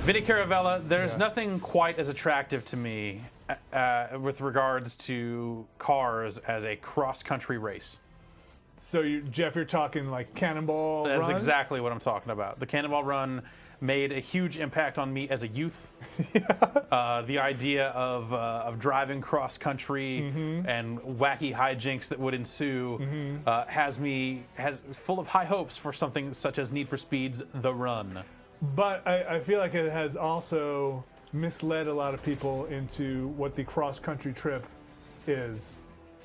Vinny Caravella, there's nothing quite as attractive to me with regards to cars as a cross-country race. So, Jeff, you're talking like Cannonball Run? That's exactly what I'm talking about. The Cannonball Run made a huge impact on me as a youth. The idea of driving cross-country and wacky hijinks that would ensue has full of high hopes for something such as Need for Speed's The Run. But I feel like it has also misled a lot of people into what the cross-country trip is.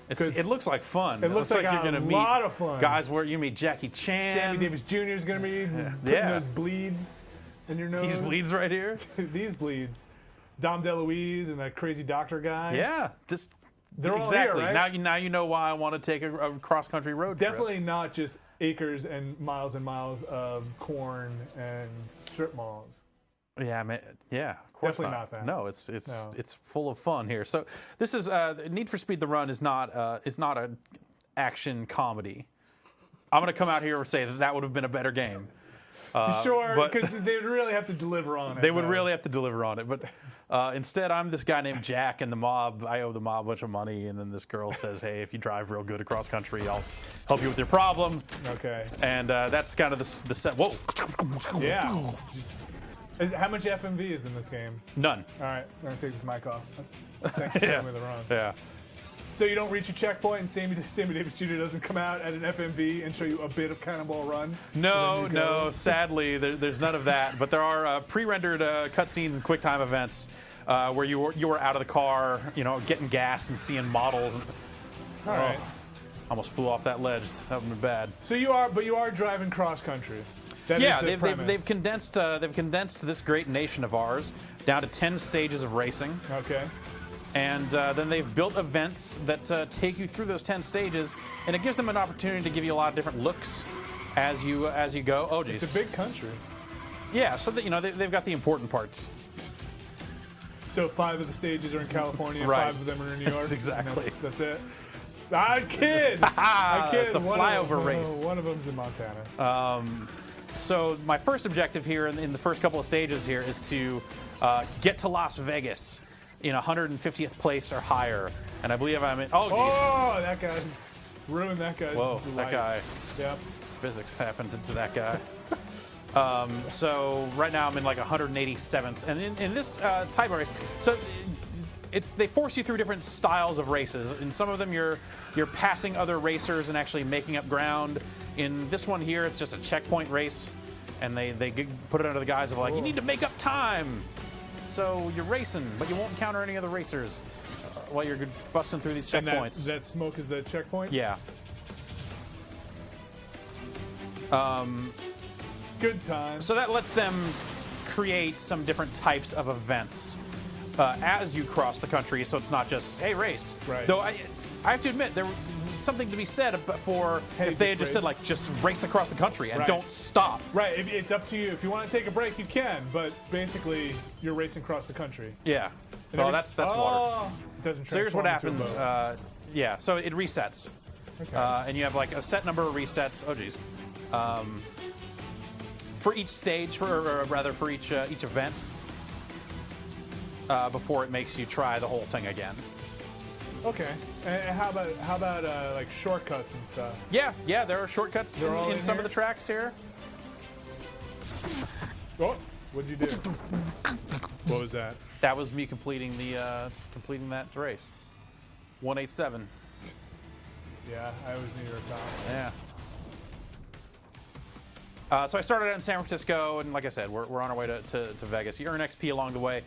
It looks like fun. It looks like you're a going to lot meet of fun. guys where you meet Jackie Chan. Sammy Davis Jr. is going to be putting those bleeds in your nose. These bleeds right here? These bleeds. Dom DeLuise and that crazy doctor guy. Yeah. They're all exactly. here, right? Now you know why I want to take a cross-country road trip. Definitely not just acres and miles of corn and strip malls. Yeah, man, yeah, of course Definitely not that. No, it's full of fun here. So this is Need for Speed: The Run is not an action comedy. I'm going to come out here and say that would have been a better game. Sure, because they would really have to deliver on it. They would really have to deliver on it, but instead I'm this guy named Jack, and I owe the mob a bunch of money, and then this girl says, hey, if you drive real good across country, I'll help you with your problem. Okay. And that's kind of the set. Whoa. Yeah. How much FMV is in this game? None. All right, I'm going to take this mic off. Thanks for telling me the run. Yeah. So you don't reach a checkpoint and Sammy Davis Jr. doesn't come out at an FMV and show you a bit of Cannonball Run? No. Sadly, there's none of that. But there are pre-rendered cutscenes and QuickTime events where you were out of the car, getting gas and seeing models. All right. Almost flew off that ledge. That would have been bad. So you are driving cross country. That is the premise. They've condensed this great nation of ours down to 10 stages of racing. Okay. And then they've built events that take you through those 10 stages, and it gives them an opportunity to give you a lot of different looks as you go. Oh, geez. It's a big country. Yeah, so that they've got the important parts. So 5 of the stages are in California, and Right. 5 of them are in New York. Exactly. That's it. I kid. I kid. It's a flyover race. One of them's in Montana. So my first objective here in the first couple of stages here is to get to Las Vegas in 150th place or higher. And I believe I'm in... Oh, geez. Oh, that guy's ruined that guy's Whoa, life. that guy. Yep. Physics happened to that guy. So right now I'm in like 187th. And in this type of race... So they force you through different styles of races. In some of them, you're passing other racers and actually making up ground. In this one here, it's just a checkpoint race, and they put it under the guise of like, you need to make up time. So you're racing, but you won't encounter any other racers while you're busting through these checkpoints. And that smoke is the checkpoint? Yeah. Good time. So that lets them create some different types of events as you cross the country, so it's not just, hey, race. Right. Though I have to admit, there was something to be said for if they had just said, like, just race across the country and don't stop. Right. It's up to you. If you want to take a break, you can, but basically, you're racing across the country. Yeah. Well, that's water. It doesn't So here's what transform into happens. a Yeah, so it resets. Okay. And you have, like, a set number of resets. Oh, geez. For each stage, or rather for each event. Before it makes you try the whole thing again. Okay. And how about like shortcuts and stuff? Yeah, there are shortcuts in some of the tracks here. Oh, what'd you do? What was that? That was me completing that race. 187. Yeah, I always knew you were a cop. Yeah. So I started out in San Francisco, and like I said, we're on our way to Vegas. You earn XP along the way,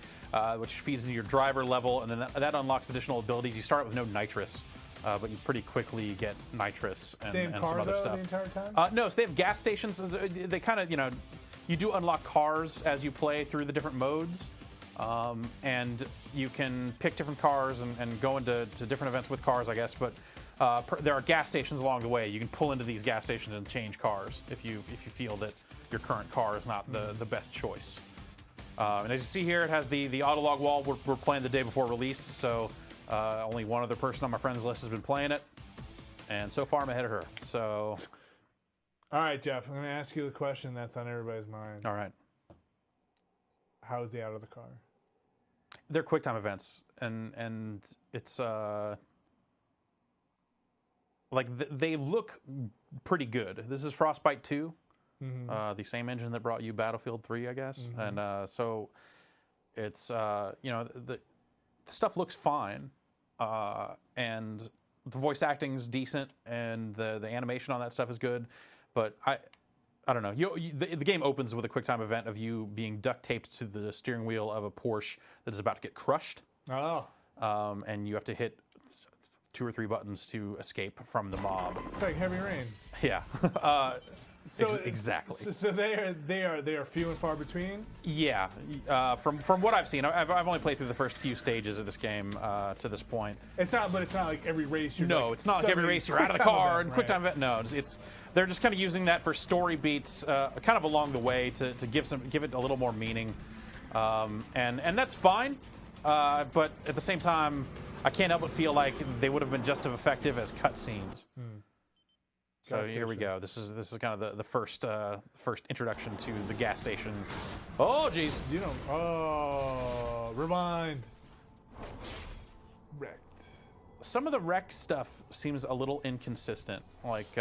which feeds into your driver level, and then that unlocks additional abilities. You start with no nitrous, but you pretty quickly get nitrous and car, some other though, stuff. the entire time? No, so they have gas stations. They kind of, you do unlock cars as you play through the different modes, and you can pick different cars and go into different events with cars, I guess, but there are gas stations along the way. You can pull into these gas stations and change cars if you feel that your current car is not the best choice. And as you see here, it has the auto log wall. We're playing the day before release, so only one other person on my friends list has been playing it, and so far I'm ahead of her. So, all right, Jeff, I'm going to ask you the question that's on everybody's mind. All right. How is he out of the car? They're QuickTime events, and it's they look pretty good. This is Frostbite 2, the same engine that brought you Battlefield 3, I guess, and so it's the stuff looks fine, and the voice acting's decent, and the animation on that stuff is good, but I don't know. The game opens with a QuickTime event of you being duct taped to the steering wheel of a Porsche that is about to get crushed. Oh. And you have to hit 2 or 3 buttons to escape from the mob. It's like Heavy Rain. Yeah. Exactly. So they are few and far between. Yeah. From what I've seen, I've only played through the first few stages of this game to this point. It's not like every race. No, it's not like every race you're out of the car and QuickTime event. No, they're just kind of using that for story beats, kind of along the way to give it a little more meaning, and that's fine. But at the same time, I can't help but feel like they would have been just as effective as cutscenes. So here we go. This is kind of the first introduction to the gas station. Oh, geez. Rewind. Wrecked. Some of the wreck stuff seems a little inconsistent. Like,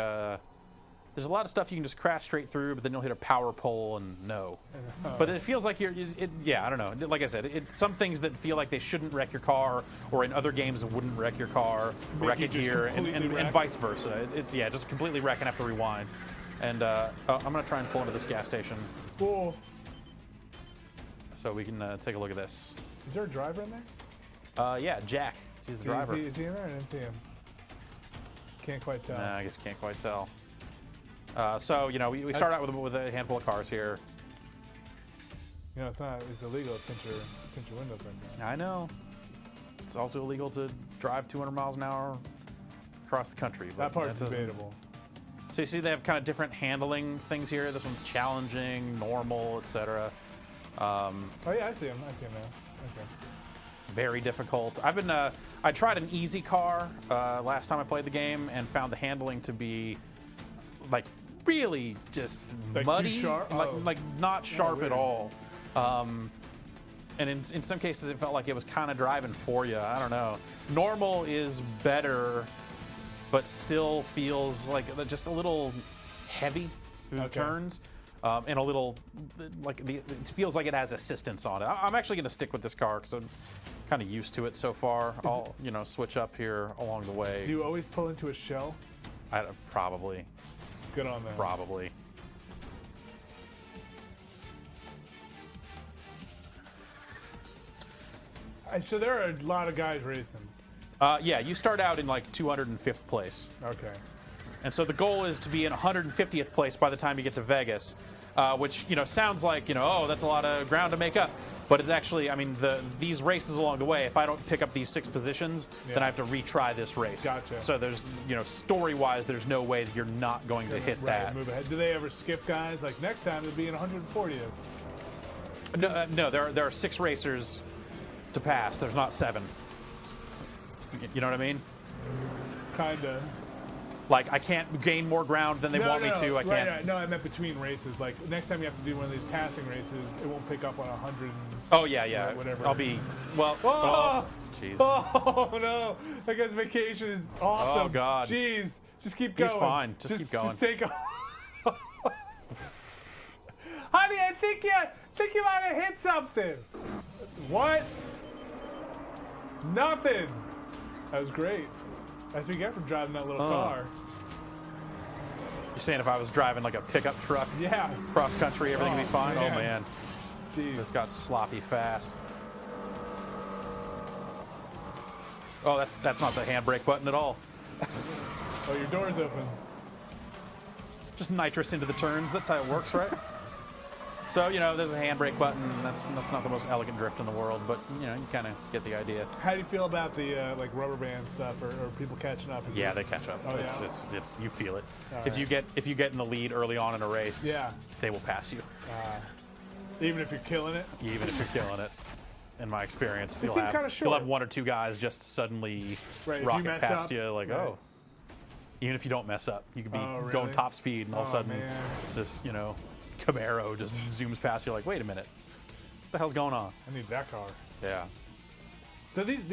there's a lot of stuff you can just crash straight through, but then you'll hit a power pole and no. But it feels like I don't know. Like I said, some things that feel like they shouldn't wreck your car, or in other games wouldn't wreck your car, wreck it here, and vice versa. It's just completely wreck and have to rewind. And I'm going to try and pull into this gas station. Cool. So we can take a look at this. Is there a driver in there? Yeah, Jack. He's the driver. Is he in there? I didn't see him. Can't quite tell. Nah, I guess can't quite tell. So, we start out with a handful of cars here. It's illegal to tint your windows like that. I know. It's also illegal to drive 200 miles an hour across the country. That part's debatable. So you see they have kind of different handling things here. This one's challenging, normal, etc. Oh yeah, I see him now. Okay. Very difficult. I tried an easy car last time I played the game and found the handling to be like really just muddy, too sharp? like not sharp at all. And in some cases, it felt like it was kind of driving for you. I don't know. Normal is better, but still feels like just a little heavy through the turns, and a little like it feels like it has assistance on it. I'm actually going to stick with this car because I'm kind of used to it so far. I'll switch up here along the way. Do you always pull into a shell? Probably. Good on that. Probably. So there are a lot of guys racing. Yeah, you start out in like 205th place. Okay. And so the goal is to be in 150th place by the time you get to Vegas, which sounds like that's a lot of ground to make up. But it's actually, these races along the way, if I don't pick up these 6 positions, then I have to retry this race. Gotcha. So there's, story-wise, there's no way that you're not going to hit that. Move ahead. Do they ever skip guys? Like next time it'll be in 140th. No, there are 6 racers to pass. There's not 7. You know what I mean? Kinda. Like, I can't gain more ground than they want me to. I can't. Right. No, I meant between races. Like, next time you have to do one of these passing races, it won't pick up on 100. Oh, yeah. Whatever. I'll be, well. Oh! Jeez. Oh, no. That guy's vacation is awesome. Oh, God. Jeez. Just keep going. He's fine. Just keep going. Just take Honey, I think you might have hit something. What? Nothing. That was great. That's what you get for driving that little car. You're saying if I was driving like a pickup truck, yeah, cross country, everything would be fine? Man. Oh, man. Jeez. This got sloppy fast. Oh, that's not the handbrake button at all. Oh, your door's open. Just nitrous into the turns. That's how it works, right? So, there's a handbrake button. That's not the most elegant drift in the world, but, you kind of get the idea. How do you feel about the rubber band stuff, or people catching up? Yeah, they catch up. Oh, it's you feel it. All if you get in the lead early on in a race, they will pass you. Even if you're killing it? Even if you're killing it. In my experience, you'll have 1 or 2 guys just suddenly rocket past you, like, oh. Even if you don't mess up, you could be going top speed, and all of a sudden, this, Camaro just zooms past you, like, wait a minute. the hell's going on? I need that car. Yeah. So these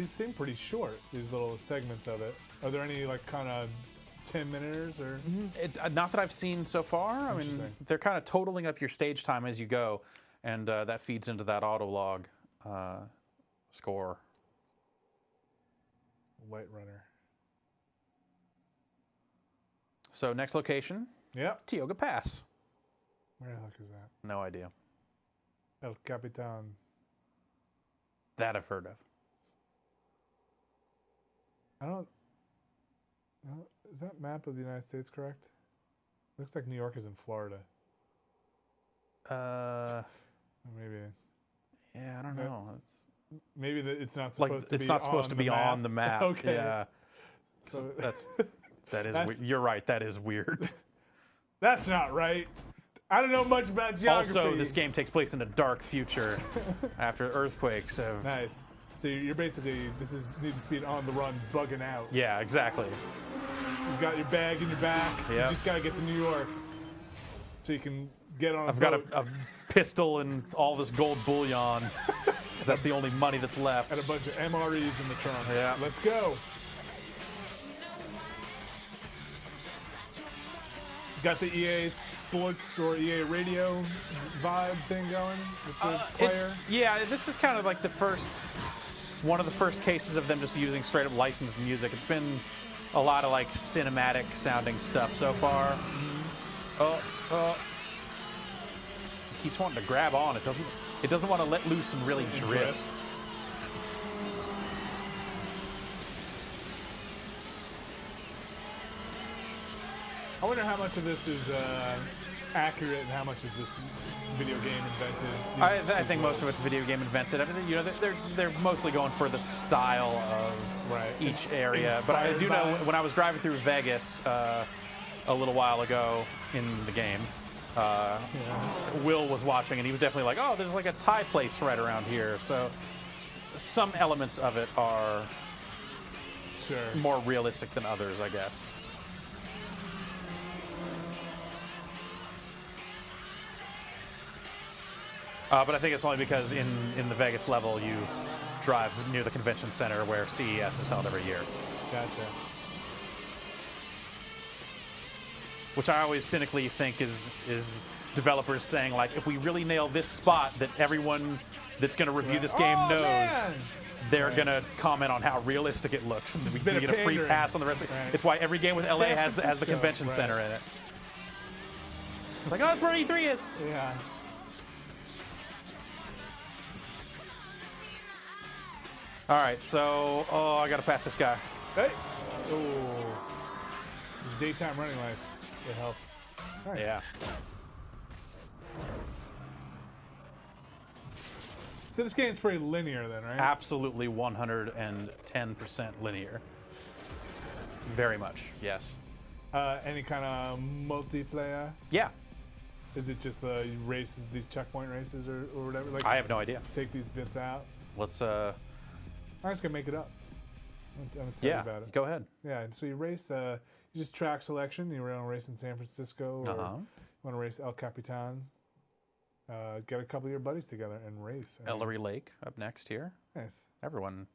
seem pretty short. These little segments of it. Are there any like kind of 10-minuters or? Not that I've seen so far. I mean, Interesting. they're kind of totaling up your stage time as you go, and that feeds into that auto log score. White Runner. So next location, Yep. Tioga Pass. Where the heck is that? No idea. El Capitan. That I've heard of. I don't. No, is that map of the United States correct? Looks like New York is in Florida. Or maybe. Yeah, I don't know. It's Maybe it's not like supposed to it's be not supposed to be on the map. Okay. Yeah. So That is. You're right. That is weird. that's not right. I don't know much about geography. Also, this game takes place in a dark future after earthquakes have. Nice. So you're basically Need for Speed on the run, bugging out. Yeah, exactly. You've got your bag in your back. Yep. You just gotta get to New York, so you can get on. I've got a pistol and all this gold bullion. 'Cause that's the only money that's left. and a bunch of MREs in the trunk. Yeah. Let's go. Got the EA Sports or EA Radio vibe thing going with the player. Yeah, this is kind of like one of the first cases of them just using straight up licensed music. It's been a lot of like cinematic sounding stuff so far. It keeps wanting to grab on. It doesn't want to let loose and really drift. I wonder how much of this is accurate and how much is this video game invented. I think most of it's video game invented. Everything, they're mostly going for the style of Right. each area. But I Inspired do know by- when I was driving through Vegas a little while ago in the game, Will was watching and he was definitely like, "Oh, there's like a Thai place right around here." So some elements of it are Sure. more realistic than others, I guess. But I think it's only because in the Vegas level, you drive near the convention center where CES is held every year. Gotcha. Which I always cynically think is developers saying, like, if we really nail this spot that everyone that's going to review this game knows, man! they're going to comment on how realistic it looks. And we bit can of get a free pandering. pass on the rest of it. Right. It's why every game with LA San has the Francisco. convention Right. center in it. Like, oh, that's where E3 is. Yeah. All right, so, I got to pass this guy. Hey. Oh. These daytime running lights. They help. Nice. Yeah. So this game's pretty linear then, right? Absolutely 110% linear. Very much, yes. Any kind of multiplayer? Yeah, Is it just races, these checkpoint races or whatever? Like, I have no idea. take these bits out. Let's, I'm just gonna make it up. I'm gonna tell you about it. go ahead. Yeah, and so you race. You just track selection. You want to race in San Francisco, or Uh-huh. you want to race El Capitan. Get a couple of your buddies together and race. I mean, Ellery Lake up next here. Nice. Everyone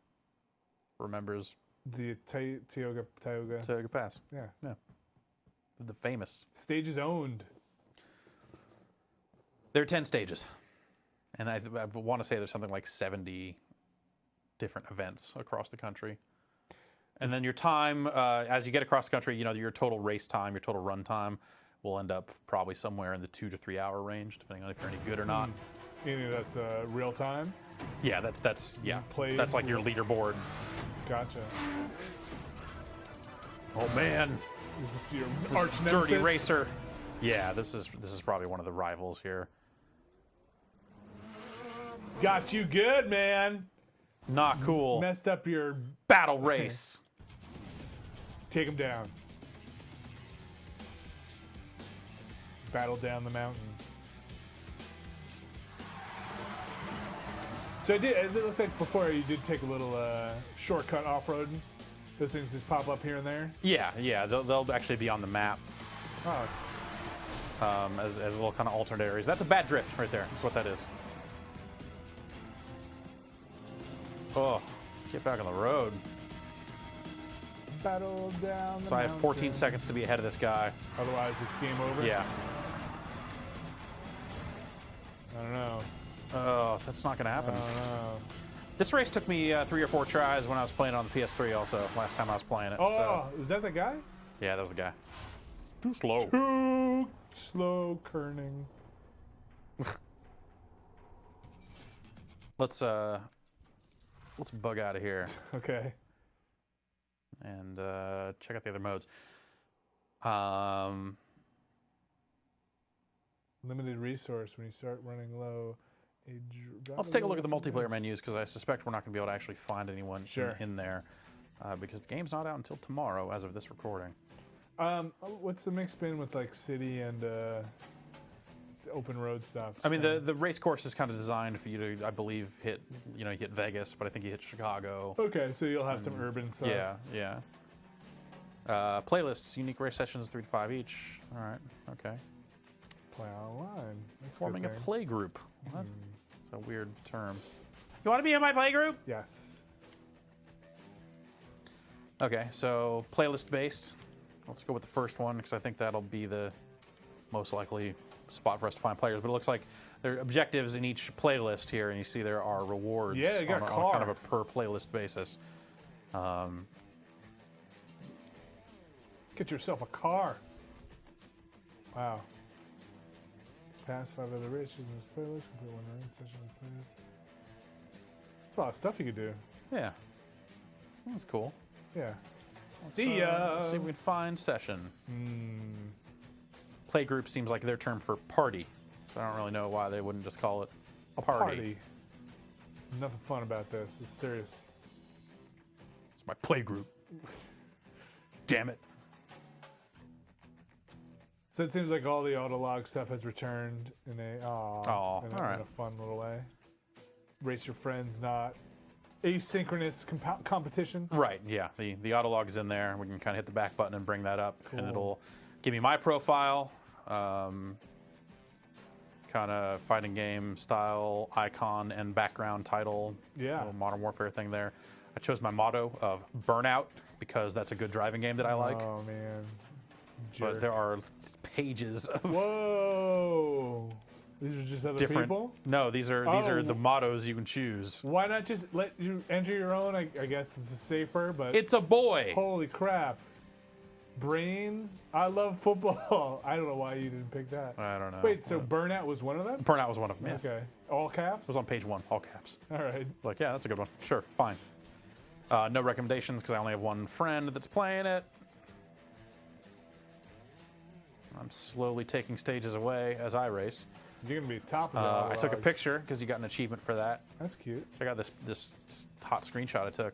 remembers The Tioga. Tioga Pass. Yeah. Yeah. The famous. Stage is owned. There are 10 stages. And I want to say there's something like 70 different events across the country. And then your time, as you get across the country, your total race time, your total run time will end up probably somewhere in the 2 to 3 hour range, depending on if you're any good or not. Meaning that's real time. Yeah, that's Play- that's like your leaderboard. Gotcha. Oh man, Is this your this arch dirty nemesis? racer. Yeah, this is probably one of the rivals here. Got you good, man. Not cool. Messed up your. Battle race. Take him down. Battle down the mountain. So it looked like before you did take a little shortcut off-roading. Those things just pop up here and there. Yeah, they'll actually be on the map Oh, as little kind of alternate areas. That's a bad drift right there. That's what that is. Oh, get back on the road. Battle down the So I have 14 mountain. seconds to be ahead of this guy. Otherwise, it's game over. Yeah. I don't know. Oh, that's not going to I happen. don't know. This race took me 3 or 4 tries when I was playing it on the PS3 also, last time I was playing it. Oh, is that the guy? Yeah, that was the guy. Too slow. Too slow kerning. Let's bug out of here Okay. and check out the other modes. Limited resource when you start running low. Let's take a look at the multiplayer menus because I suspect we're not going to be able to actually find anyone Sure. in there because the game's not out until tomorrow as of this recording. What's the mix been with like city and open road stuff? I mean, the race course is kind of designed for you to, I believe, hit you hit Vegas, but I think you hit Chicago. Okay, so you'll have some urban stuff. Yeah. Playlists, unique race sessions, 3 to 5 each. All right, okay. Play online. That's Forming a good thing. play group. What? It's a weird term. You want to be in my play group? Yes. Okay, so playlist based. Let's go with the first one because I think that'll be the most likely spot for us to find players. But it looks like there are objectives in each playlist here, and you see there are rewards Yeah, you got on a kind car. of a per playlist basis. Get yourself a car. Wow. Pass 5 other races in this playlist. Complete one running session in the playlist. That's a lot of stuff you could do. Yeah, that's cool. Yeah. See ya. Let's see if we can find session. Playgroup seems like their term for party. So I don't really know why they wouldn't just call it A party. There's nothing fun about this. It's serious. It's my playgroup. Damn it. So it seems like all the autolog stuff has returned in a all right. in a fun little way. Race your friends, not asynchronous competition. Right, yeah. The autolog is in there. We can kind of hit the back button and bring that up, and Cool. it'll give me my profile, kind of fighting game style, icon, and background title. Yeah. Little Modern Warfare thing there. I chose my motto of Burnout because that's a good driving game that I like. Oh man. But Jerk. there are pages of Whoa. These are just other different. people? No, these are Oh. the mottos you can choose. Why not just let you enter your own? I guess this is safer, but It's a boy. holy crap. Brains? I love football. I don't know why you didn't pick that. I don't know. Wait, so Burnout was one of them? Burnout was one of them. Yeah. Okay. All caps? It was on page 1, all caps. All right. Like, yeah, that's a good one. Sure, fine. No recommendations because I only have one friend that's playing it. I'm slowly taking stages away as I race. You're going to be top of the I took a autolog. picture because you got an achievement for that. That's cute. Check out this hot screenshot I took.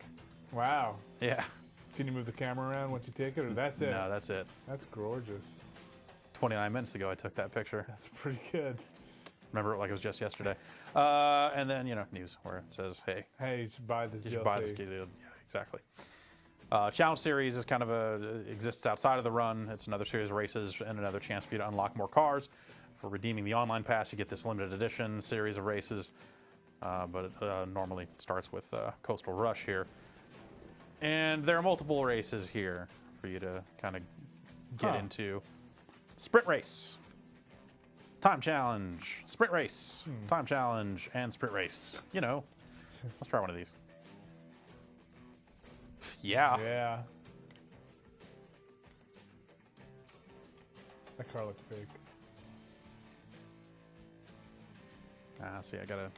Wow. Yeah. Can you move the camera around once you take it, or that's it? No, that's it. That's gorgeous. 29 minutes ago I took that picture. That's pretty good. Remember it like it was just yesterday. And then, news where it says, hey, Hey, you should buy this you DLC. should buy this game. Yeah, exactly. Challenge series is kind of exists outside of the run. It's another series of races and another chance for you to unlock more cars. For redeeming the online pass, you get this limited edition series of races, but it normally starts with Coastal Rush here. And there are multiple races here for you to kind of get into. Sprint race, time challenge, sprint race, time challenge, and sprint race. Let's try one of these. Yeah. Yeah. That car looked fake. See, I gotta,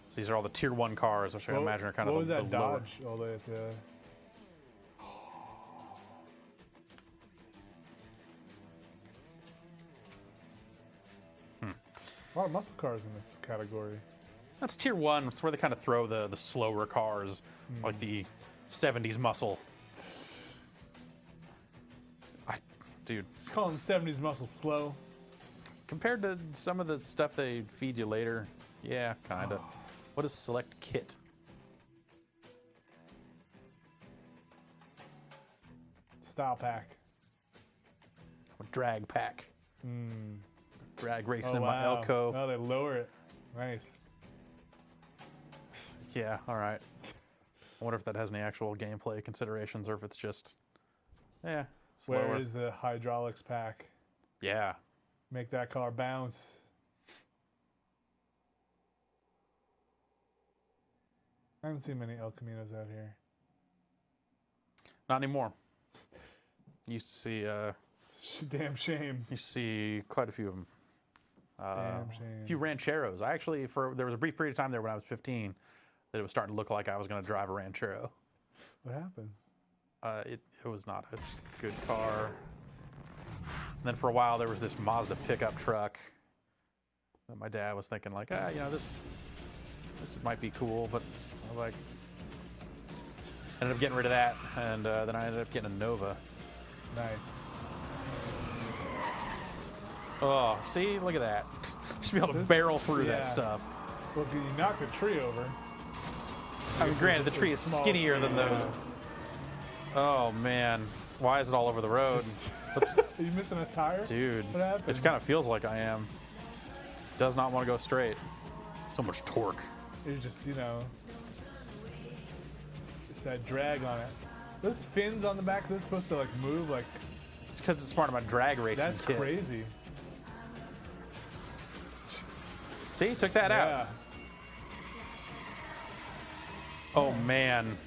so these are all the tier 1 cars, which I imagine are kind what of was the that lower. Dodge all the way at the... A lot of muscle cars in this category. That's tier 1. It's where they kind of throw the slower cars, like the 70s muscle. Dude, Just calling the 70s muscle slow. compared to some of the stuff they feed you later, yeah, kind of. What is select kit? Style pack. Drag pack. Drag racing Oh, in my wow. Elko. Oh, they lower it. Nice. Yeah, all right. I wonder if that has any actual gameplay considerations or if it's just, slower. Where is the hydraulics pack? Yeah. Make that car bounce. I haven't seen many El Caminos out here. Not anymore. Used to see, It's a damn shame. you see quite a few of them. It's a damn shame. A few rancheros. I actually, there was a brief period of time there when I was 15 that it was starting to look like I was going to drive a ranchero. What happened? It was not a good car. And then for a while there was this Mazda pickup truck that my dad was thinking like, this might be cool, but I was like, ended up getting rid of that, and then I ended up getting a Nova. Nice. Oh, see, look at that! Should be able to barrel through that stuff. Well, you knocked the tree over. I mean, granted, the tree is Small skinnier tree, than those. Oh man, why is it all over the road? Are you missing a tire? Dude, What happened? it kind of feels like I am. Does not want to go straight. So much torque. You're just, it's that drag on it. Those fins on the back, they're supposed to like move like. It's because it's part of my drag racing That's kit. crazy. See, took that out. Yeah. Oh man.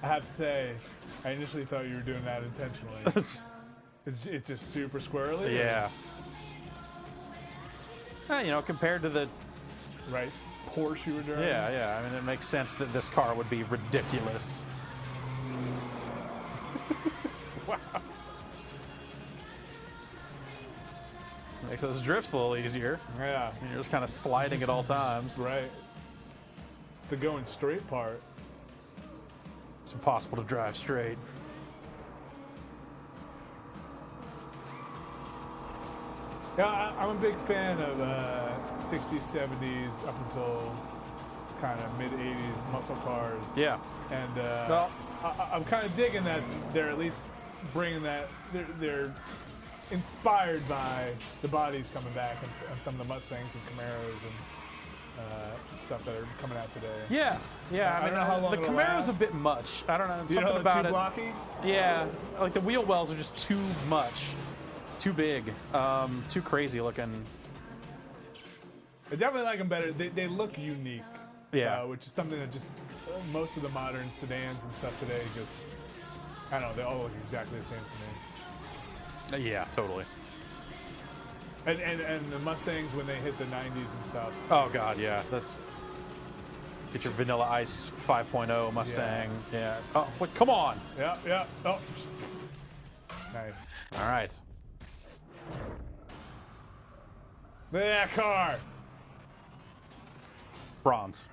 I have to say, I initially thought you were doing that intentionally. It's just super squirrely. Yeah. Compared to the Right. Porsche you were driving. yeah. I mean, it makes sense that this car would be ridiculous. Wow. Makes those drifts a little easier. Yeah. You're just kind of sliding at all times. Right. It's the going straight part. It's impossible to drive straight. Yeah, I'm a big fan of 60s, 70s, up until kind of mid 80s muscle cars. Yeah. And Well, I'm kind of digging that they're at least bringing that. They're inspired by the bodies coming back and some of the Mustangs and Camaros and stuff that are coming out today. yeah. I don't know how long the it'll Camaro's last. a bit much. I don't know. You know, Something about too it. blocky? Yeah, like the wheel wells are just too much, too big, too crazy looking. I definitely like them better. They look unique. Yeah. Which is something that just most of the modern sedans and stuff today just, I don't know, they all look exactly the same to me. Yeah, totally. And the Mustangs when they hit the 90s and stuff. Oh god, yeah. That's get your Vanilla Ice 5.0 Mustang. Yeah. Oh, wait, come on. Yeah. Oh. Nice. All right. Look at that car. Bronze.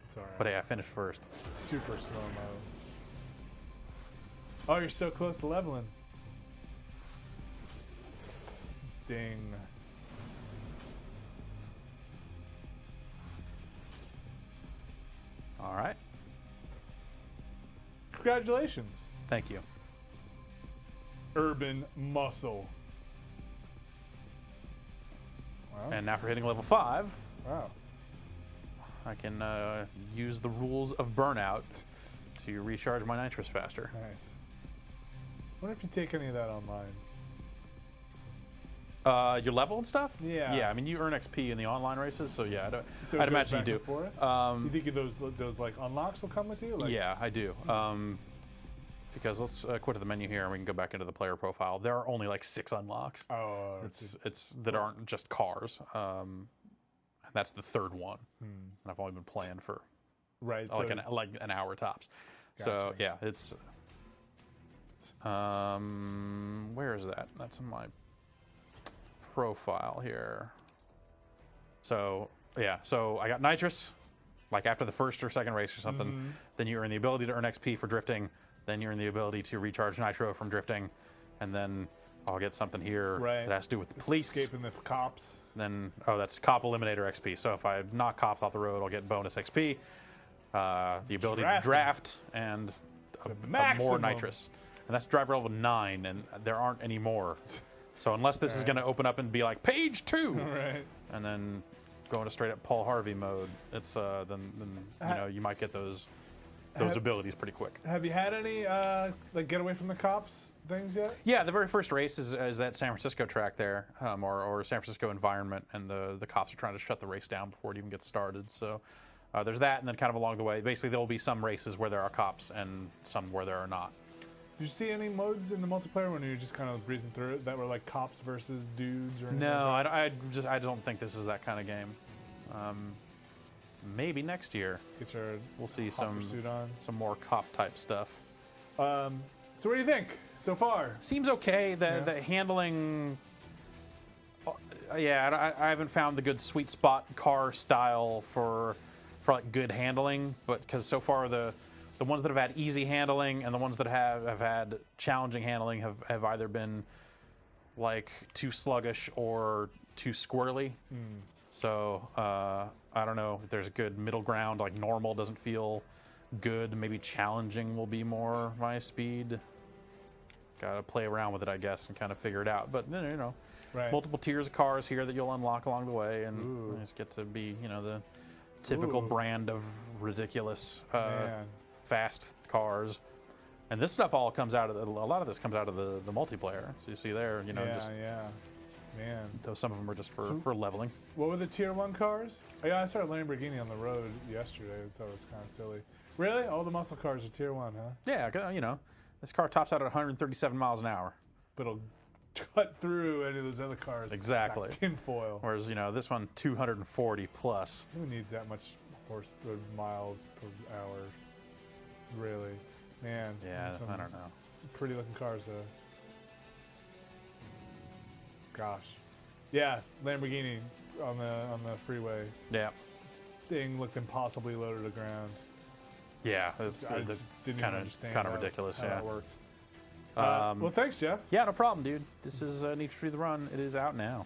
It's all right. But hey, I finished first. Super slow mo. Oh, you're so close to leveling. Ding. All right. Congratulations. Thank you. Urban muscle. Wow. And now for hitting level 5, Wow. I can use the rules of burnout to recharge my nitrous faster. Nice. Wonder if you take any of that online. Your level and stuff? Yeah. Yeah, I mean, you earn XP in the online races, so yeah, So I'd it goes imagine you back do. and forth? You think those like unlocks will come with you? Like, Yeah, I do. Because let's quit to the menu here and we can go back into the player profile. There are only like 6 unlocks. Oh, It's that aren't just cars. And that's the 3rd one. And I've only been playing for right. like So an hour tops. So yeah, it's where is that? That's in my profile here. So yeah, so I got nitrous, like after the first or second race or something. Then you earn the ability to earn XP for drifting. Then you earn the ability to recharge nitro from drifting, and then I'll get something here that has to do with the police. escaping the cops. Then that's cop eliminator XP. So if I knock cops off the road, I'll get bonus XP. The ability to draft and a more maximum. nitrous. And that's driver level 9, and there aren't any more. So unless this is going to open up and be like page 2, Right. and then going to straight up Paul Harvey mode, it's then you know, you might get those abilities pretty quick. Have you had any like get away from the cops things yet? Yeah, the very first race is that San Francisco track there, or San Francisco environment, and the cops are trying to shut the race down before it even gets started. So there's that, and then kind of along the way, basically there will be some races where there are cops and some where there are not. Did you see any modes in the multiplayer when you were just kind of breezing through it that were like cops versus dudes or anything? No, like that? I don't think this is that kind of game. Maybe next year Get your we'll see hot pursuit on. some more cop type stuff. So what do you think so far? Seems okay. The handling. Yeah, I haven't found the good sweet spot car style for like good handling, but because so far the ones that have had easy handling and the ones that have had challenging handling have either been like too sluggish or too squirrely. So I don't know if there's a good middle ground. Like normal doesn't feel good. Maybe challenging will be more my speed. Gotta play around with it, I guess, and kind of figure it out. But then, you know, Right. multiple tiers of cars here that you'll unlock along the way, and Ooh. you just get to be, you know, the typical Ooh. brand of ridiculous Man. fast cars. And this stuff all comes out of a lot of this comes out of the multiplayer. So you see there, you know, Yeah, just yeah. Man. though some of them are just So- for leveling. What were the tier 1 cars? Oh, yeah, I saw a Lamborghini on the road yesterday. I thought it was kind of silly. Really? All the muscle cars are tier 1, huh? Yeah, you know, this car tops out at 137 miles an hour. But it'll cut through any of those other cars. Exactly. Like tinfoil. Whereas, you know, this one 240 plus. Who needs that much horse or miles per hour? Really? Man. Yeah, some I don't know. Pretty looking cars, though. Gosh. Yeah, Lamborghini on the freeway. Yeah. Thing looked impossibly low to the ground. Yeah, it's I just didn't even understand kind of how- ridiculous. how Yeah. that worked. Um, Well, thanks, Jeff. Yeah, no problem, dude. This is Need for Speed: The Run. It is out now.